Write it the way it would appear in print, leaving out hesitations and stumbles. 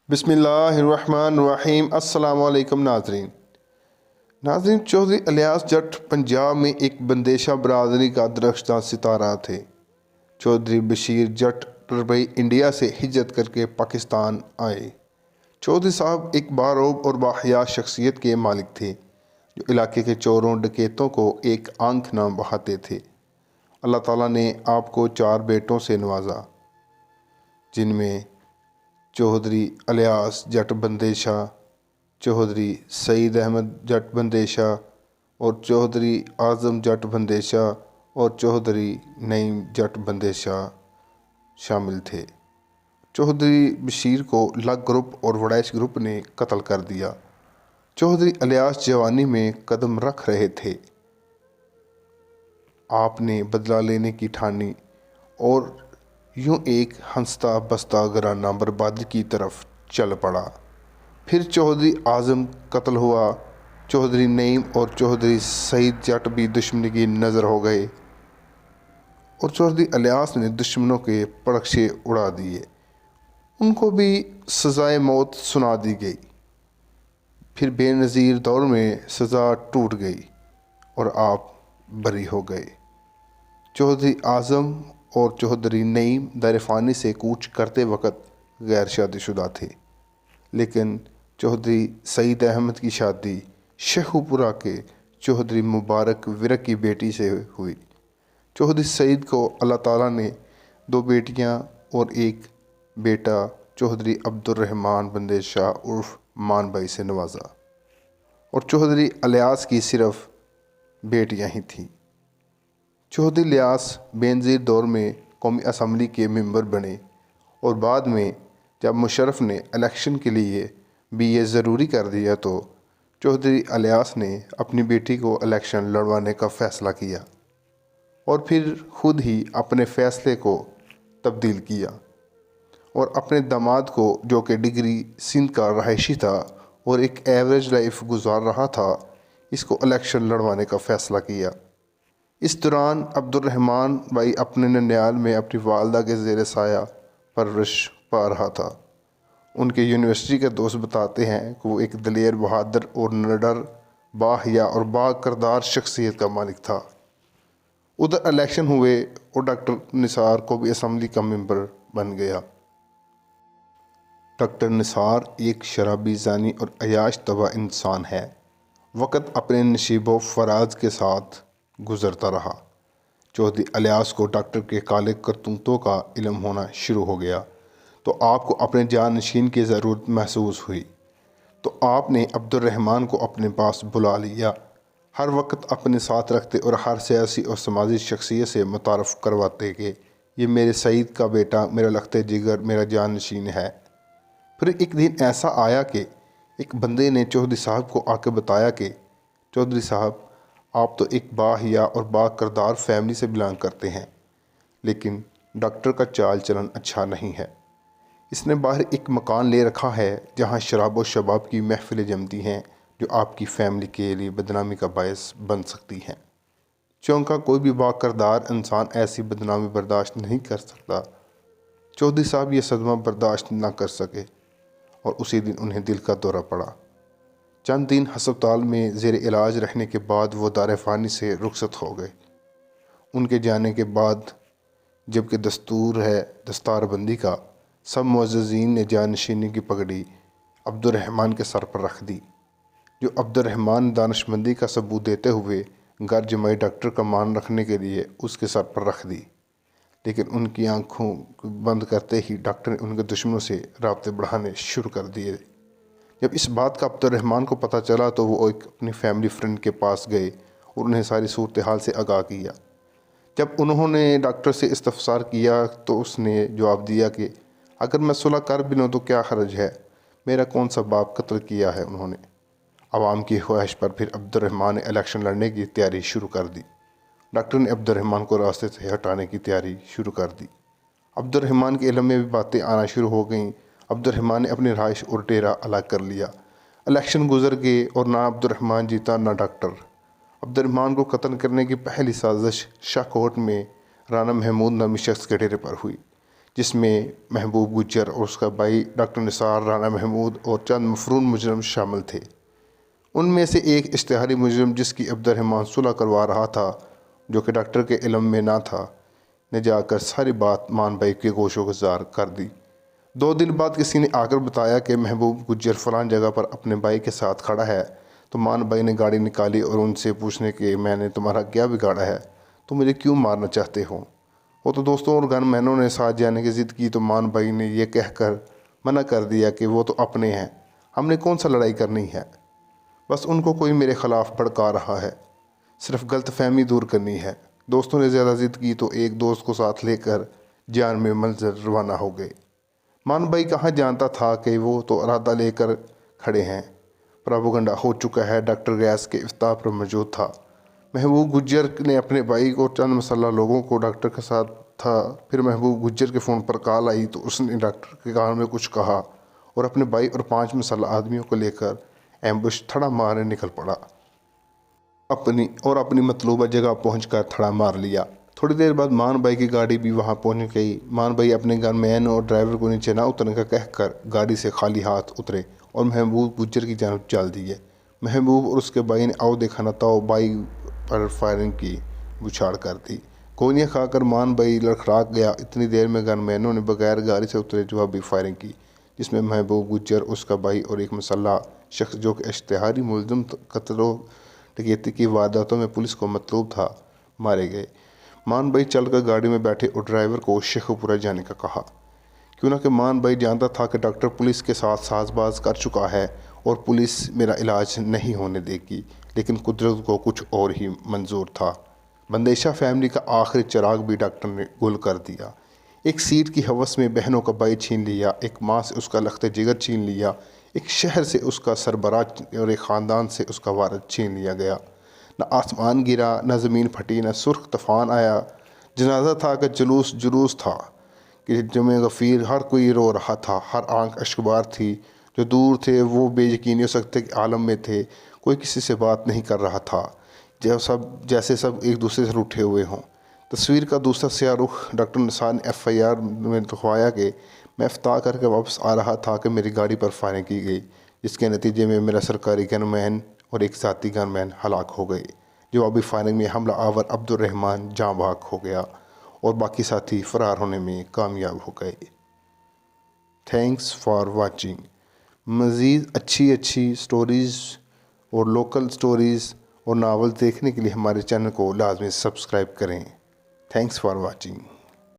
बिस्मिल्लाहिर्रहमानिर्रहीम। अस्सलाम वालेकुम नाज़रीन, चौधरी इलियास जट पंजाब में एक बंदेशा बरदरी का दरख्शां सितारा थे। चौधरी बशीर जट रबई इंडिया से हिजरत करके पाकिस्तान आए। चौधरी साहब एक बारोब और बाहया शख्सियत के मालिक थे, जो इलाके के चोरों डकैतों को एक आंख न बहाते थे। अल्लाह ताला ने आपको 4 बेटों से नवाजा, जिनमें चौधरी इलियास जट बंदेशा, चौधरी सईद अहमद जट बंदेशा और चौधरी आज़म जट बंदेशा और चौधरी नईम जट बंदेशा शामिल थे। चौधरी बशीर को लग ग्रुप और वड़ैच ग्रुप ने कत्ल कर दिया। चौधरी इलियास जवानी में कदम रख रहे थे। आपने बदला लेने की ठानी और यूं एक हंसता बसता घराना बर्बादी की तरफ चल पड़ा। फिर चौधरी आज़म कत्ल हुआ। चौधरी नईम और चौधरी सईद जट भी दुश्मनी की नज़र हो गए और चौधरी इलियास ने दुश्मनों के पड़क्षे उड़ा दिए। उनको भी सज़ाए मौत सुना दी गई। फिर बेनज़ीर दौर में सज़ा टूट गई और आप बरी हो गए। चौधरी आज़म और चौधरी नईम दरफ़ानी से कूच करते वक़्त गैर शादीशुदा थे, लेकिन चौधरी सईद अहमद की शादी शेखुपुरा के चौधरी मुबारक विरक की बेटी से हुई। चौधरी सईद को अल्लाह ताला ने 2 बेटियां और एक बेटा चौधरी अब्दुर्रहमान बंदेशा उर्फ मान भाई से नवाजा और चौधरी इलियास की सिर्फ बेटियां ही थीं। चौधरी इलियास बेनज़ीर दौर में कौमी असम्बली के मेंबर बने और बाद में जब मुशर्रफ ने इलेक्शन के लिए भी ये ज़रूरी कर दिया तो चौधरी इलियास ने अपनी बेटी को इलेक्शन लड़वाने का फ़ैसला किया और फिर ख़ुद ही अपने फ़ैसले को तब्दील किया और अपने दामाद को, जो कि डिग्री सिंध का रहायशी था और एक एवरेज लाइफ गुजार रहा था, इसको इलेक्शन लड़वाने का फ़ैसला किया। इस दौरान अब्दुर्रहमान भाई अपने ननियाल में अपनी वालदा के ज़ेर साया परवरिश पा रहा था। उनके यूनिवर्सिटी के दोस्त बताते हैं कि वो एक दलेर, बहादुर और निडर, बाहया और बाकिरदार शख्सियत का मालिक था। उधर इलेक्शन हुए और डॉक्टर निसार को भी असम्बली का मेंबर बन गया। डॉक्टर निसार एक शराबी, जानी और अयाश तबा इंसान है। वक़्त अपने नशीबो फराज के साथ गुज़रता रहा। चौधरी इलियास को डॉक्टर के काले करतूतों का इल्म होना शुरू हो गया तो आपको अपने जानशीन की ज़रूरत महसूस हुई तो आपने अब्दुर्रहमान को अपने पास बुला लिया। हर वक्त अपने साथ रखते और हर सियासी और समाजी शख्सियत से मुतारफ़ करवाते कि ये मेरे सईद का बेटा, मेरा लख्ते जिगर, मेरा जानशीन है। फिर एक दिन ऐसा आया कि एक बंदे ने चौधरी साहब को आके बताया कि चौधरी साहब, आप तो एक बाहिया और बाकिरदार फैमिली से बिलोंग करते हैं, लेकिन डॉक्टर का चाल चलन अच्छा नहीं है। इसने बाहर एक मकान ले रखा है जहां शराब और शबाब की महफिलें जमती हैं, जो आपकी फैमिली के लिए बदनामी का बायस बन सकती हैं। चौंका कोई भी बाकिरदार इंसान ऐसी बदनामी बर्दाश्त नहीं कर सकता। चौधरी साहब ये सदमा बर्दाश्त ना कर सके और उसी दिन उन्हें दिल का दौरा पड़ा। चंद दिन हस्पताल में ज़ेर इलाज रहने के बाद वो दारफ़ानी से रुखसत हो गए। उनके जाने के बाद, जबकि दस्तूर है दस्तारबंदी का, सब मुअज़्ज़िज़ीन ने जानशीनी की पगड़ी अब्दुर्रहमान के सर पर रख दी, जो अब्दुर्रहमान दानिशमंदी का सबूत देते हुए घर जमाई डॉक्टर का मान रखने के लिए उसके सर पर रख दी। लेकिन उनकी आंखों बंद करते ही डॉक्टर ने उनके दुश्मनों से राब्ते बढ़ाने शुरू कर दिए। जब इस बात का अब्दुर्रहमान को पता चला तो वो एक अपनी फैमिली फ्रेंड के पास गए और उन्हें सारी सूरत हाल से आगाह किया। जब उन्होंने डॉक्टर से इस्तफसार किया तो उसने जवाब दिया कि अगर मैं सुलह कर भी लूँ तो क्या हर्ज है, मेरा कौन सा बाप कत्ल किया है उन्होंने। आवाम की ख्वाहिश पर फिर अब्दुर्रहमान ने इलेक्शन लड़ने की तैयारी शुरू कर दी। डॉक्टर ने अब्दुर्रहमान को रास्ते से हटाने की तैयारी शुरू कर दी। अब्दुर्रहमान के इल्म में भी बातें आना शुरू हो गईं। अब्दुर्रहमान ने अपनी रहाइश और डेरा अलग कर लिया। इलेक्शन गुजर गए और ना अब्दुर्रहमान जीता ना डॉक्टर। अब्दुर्रहमान को कत्ल करने की पहली साजिश शाहकोट में राना महमूद नामी शख्स के डेरे पर हुई, جس میں محبوب گجر اور اس کا بھائی ڈاکٹر نثار رانا محمود اور چند مفرور مجرم شامل تھے۔ ان میں سے ایک اشتہاری مجرم جس کی عبد الرحمن صلح کروا رہا تھا، جو کہ ڈاکٹر کے علم میں نہ تھا، نے جا کر ساری بات مان بھائی کے گوشو گزار کر دی۔ 2 دن بعد کسی نے آ کر بتایا کہ محبوب گجر فلان جگہ پر اپنے بھائی کے ساتھ کھڑا ہے، تو مان بھائی نے گاڑی نکالی اور ان سے پوچھنے کہ میں نے تمہارا کیا بگاڑا ہے، تو مجھے کیوں مارنا چاہتے ہو؟ وہ تو دوستوں اور گن مینوں نے ساتھ جانے کی ضد کی، تو مان بھائی نے یہ کہہ کر منع کر دیا کہ وہ تو اپنے ہیں، ہم نے کون سا لڑائی کرنی ہے، بس ان کو کوئی میرے خلاف بھڑکا رہا ہے، صرف غلط فہمی دور کرنی ہے۔ دوستوں نے زیادہ ضد کی تو ایک دوست کو ساتھ لے کر جان میں منظر روانہ ہو گئے۔ مان بھائی کہاں جانتا تھا کہ وہ تو ارادہ لے کر کھڑے ہیں، پراپوگنڈا ہو چکا ہے، ڈاکٹر گیس کے افتتاح پر موجود تھا۔ محبوب گجر نے اپنے بھائی کو چند مسلح لوگوں کو ڈاکٹر کے ساتھ تھا، پھر محبوب گجر کے فون پر کال آئی تو اس نے ڈاکٹر کے کان میں کچھ کہا اور اپنے بھائی اور 5 مسلح آدمیوں کو لے کر ایمبوش تھڑا مارنے نکل پڑا۔ اپنی مطلوبہ جگہ پہنچ کر تھڑا مار لیا۔ تھوڑی دیر بعد مان بھائی کی گاڑی بھی وہاں پہنچ گئی۔ مان بھائی اپنے گن مین اور ڈرائیور کو نیچے نہ اترنے کا کہہ کر گاڑی سے خالی ہاتھ اترے اور محبوب گجر کی جانب چل دیے۔ محبوب اور اس کے بھائی نے آؤ دیکھا نہ تاؤ بھائی پر فائرنگ کی، بچھاڑ کر دی۔ گولیاں کھا کر مان بھائی لڑکھڑا گیا۔ اتنی دیر میں گن مینوں نے بغیر گاڑی سے اترے جوابی فائرنگ کی، جس میں محبوب گجر، اس کا بھائی اور ایک مسلح شخص جو کہ اشتہاری ملزم قتل و ڈکیتی کی وارداتوں میں پولیس کو مطلوب تھا، مارے گئے۔ مان بھائی چل کر گاڑی میں بیٹھے اور ڈرائیور کو شیخو پورہ جانے کا کہا، کیوں نہ کہ مان بھائی جانتا تھا کہ ڈاکٹر پولیس کے ساتھ ساز باز کر چکا ہے اور پولیس میرا علاج نہیں ہونے دے گی، لیکن قدرت کو کچھ اور ہی منظور تھا۔ بندیشا فیملی کا آخری چراغ بھی ڈاکٹر نے گل کر دیا۔ ایک سیٹ کی ہوس میں بہنوں کا بھائی چھین لیا، ایک ماں سے اس کا لخت جگر چھین لیا، ایک شہر سے اس کا سربراہ اور ایک خاندان سے اس کا وارث چھین لیا گیا۔ نہ آسمان گرا، نہ زمین پھٹی، نہ سرخ طوفان آیا۔ جنازہ تھا کہ جلوس تھا کہ جمع غفیر، ہر کوئی رو رہا تھا، ہر آنکھ اشکبار تھی۔ جو دور تھے وہ بے یقینی ہو سکتے کہ عالم میں تھے، کوئی کسی سے بات نہیں کر رہا تھا، جیسے سب ایک دوسرے سے روٹھے ہوئے ہوں۔ تصویر کا دوسرا سیاہ رخ ڈاکٹر نثار نے FIR میں لکھوایا کہ میں افتتاح کر کے واپس آ رہا تھا کہ میری گاڑی پر فائرنگ کی گئی، جس کے نتیجے میں میرا سرکاری گن مین اور ایک ذاتی گن مین ہلاک ہو گئے۔ جوابی فائرنگ میں حملہ آور عبد الرحمن جاں بحق ہو گیا اور باقی ساتھی فرار ہونے میں کامیاب ہو گئے۔ Thanks for watching. مزید اچھی سٹوریز اور لوکل سٹوریز اور ناول دیکھنے کے لیے ہمارے چینل کو لازمی سبسکرائب کریں۔ Thanks for watching.